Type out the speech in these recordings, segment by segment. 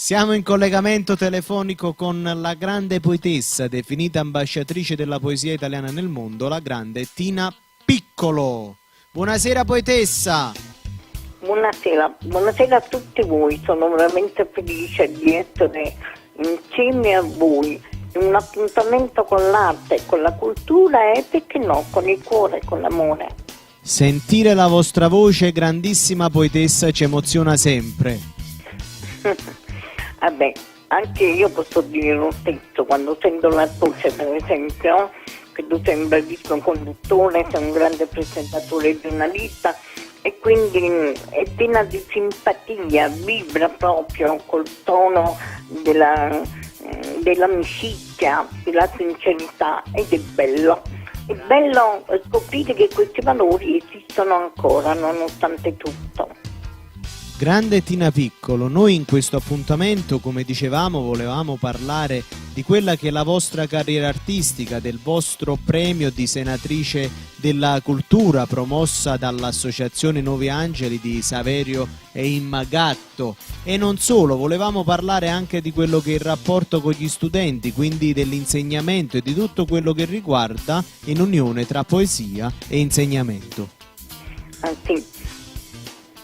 Siamo in collegamento telefonico con la grande poetessa, definita ambasciatrice della poesia italiana nel mondo, la grande Tina Piccolo. Buonasera poetessa! Buonasera, buonasera a tutti voi, sono veramente felice di essere insieme a voi in un appuntamento con l'arte, con la cultura e perché no, con il cuore, con l'amore. Sentire la vostra voce, grandissima poetessa, ci emoziona sempre. Vabbè, anche io posso dire lo stesso quando sento la voce, per esempio, che tu sei un bravissimo conduttore, sei un grande presentatore e giornalista e quindi è piena di simpatia, vibra proprio col tono dell'amicizia, della sincerità ed è bello. È bello scoprire che questi valori esistono ancora nonostante tutto. Grande Tina Piccolo, noi in questo appuntamento, come dicevamo, volevamo parlare di quella che è la vostra carriera artistica, del vostro premio di senatrice della cultura promossa dall'Associazione Nuovi Angeli di Saverio e Immagatto. E non solo, volevamo parlare anche di quello che è il rapporto con gli studenti, quindi dell'insegnamento e di tutto quello che riguarda un'unione tra poesia e insegnamento. Sì.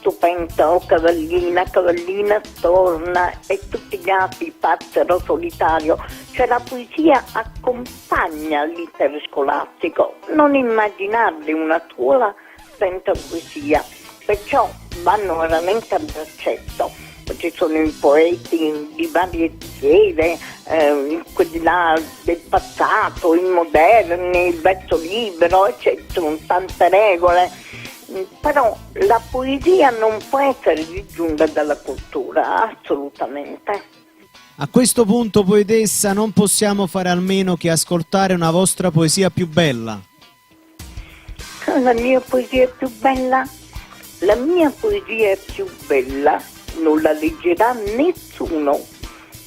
Tu pensa, oh cavallina, cavallina torna e tutti gli altri passero solitario. Cioè la poesia accompagna l'iter scolastico. Non immaginarli una scuola senza poesia. Perciò vanno veramente a braccetto. Ci sono i poeti di varie schiere, quelli là del passato, i moderni, il verso libero, eccetera, con tante regole. Però la poesia non può essere disgiunta dalla cultura, assolutamente. A questo punto, poetessa, non possiamo fare almeno che ascoltare una vostra poesia più bella. La mia poesia è più bella? La mia poesia è più bella, non la leggerà nessuno.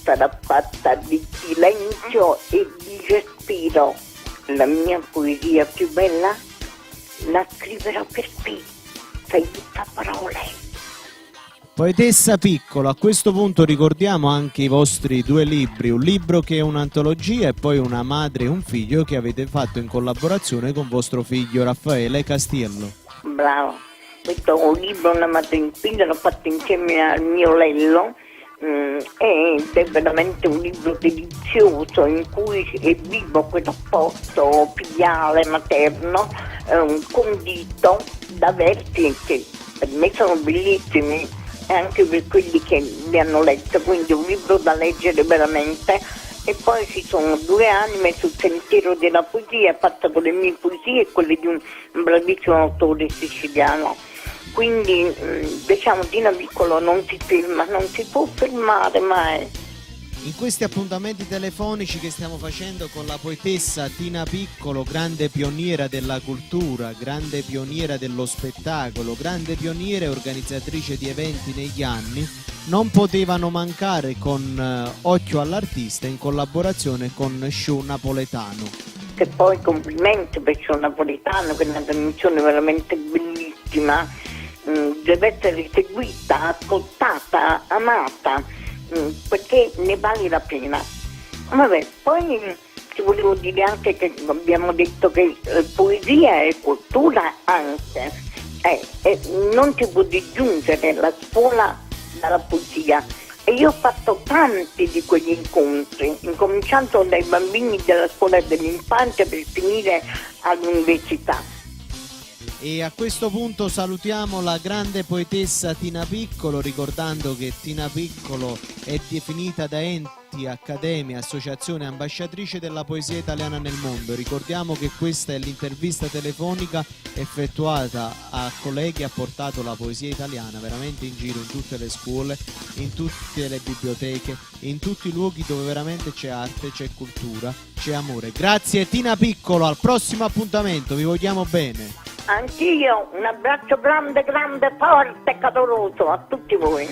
Sarà fatta di silenzio e di respiro. La mia poesia più bella? La scriverò per qui, senza parole. Poetessa Piccolo, a questo punto ricordiamo anche i vostri due libri, un libro che è un'antologia e poi Una madre e un figlio che avete fatto in collaborazione con vostro figlio Raffaele Castiello. Bravo, questo è un libro, Una madre e un figlio, l'ho fatto insieme al mio Lello ed è veramente un libro delizioso in cui è vivo quel rapporto filiale, materno, condito da versi che per me sono bellissimi e anche per quelli che li hanno letto, quindi è un libro da leggere veramente. E poi ci sono due anime sul sentiero della poesia fatta con le mie poesie e quelle di un bravissimo autore siciliano. Quindi diciamo Tina Piccolo non si ferma, non si può fermare mai. In questi appuntamenti telefonici che stiamo facendo con la poetessa Tina Piccolo, grande pioniera della cultura, grande pioniera dello spettacolo, grande pioniera e organizzatrice di eventi negli anni, non potevano mancare con Occhio all'artista in collaborazione con Show Napoletano. Che poi complimenti per Show Napoletano, che è una trasmissione veramente bellissima. Deve essere seguita, ascoltata, amata, perché ne vale la pena. Vabbè, poi ti volevo dire anche che abbiamo detto che poesia e cultura anche, non si può disgiungere la scuola dalla poesia. E io ho fatto tanti di quegli incontri, incominciando dai bambini della scuola dell'infanzia per finire all'università. E a questo punto salutiamo la grande poetessa Tina Piccolo, ricordando che Tina Piccolo è definita da enti, accademie, associazione ambasciatrice della poesia italiana nel mondo. Ricordiamo che questa è l'intervista telefonica effettuata a colleghi, ha portato la poesia italiana veramente in giro in tutte le scuole, in tutte le biblioteche, in tutti i luoghi dove veramente c'è arte, c'è cultura, c'è amore. Grazie Tina Piccolo, al prossimo appuntamento, vi vogliamo bene. Anch'io un abbraccio grande, grande, forte e caloroso a tutti voi.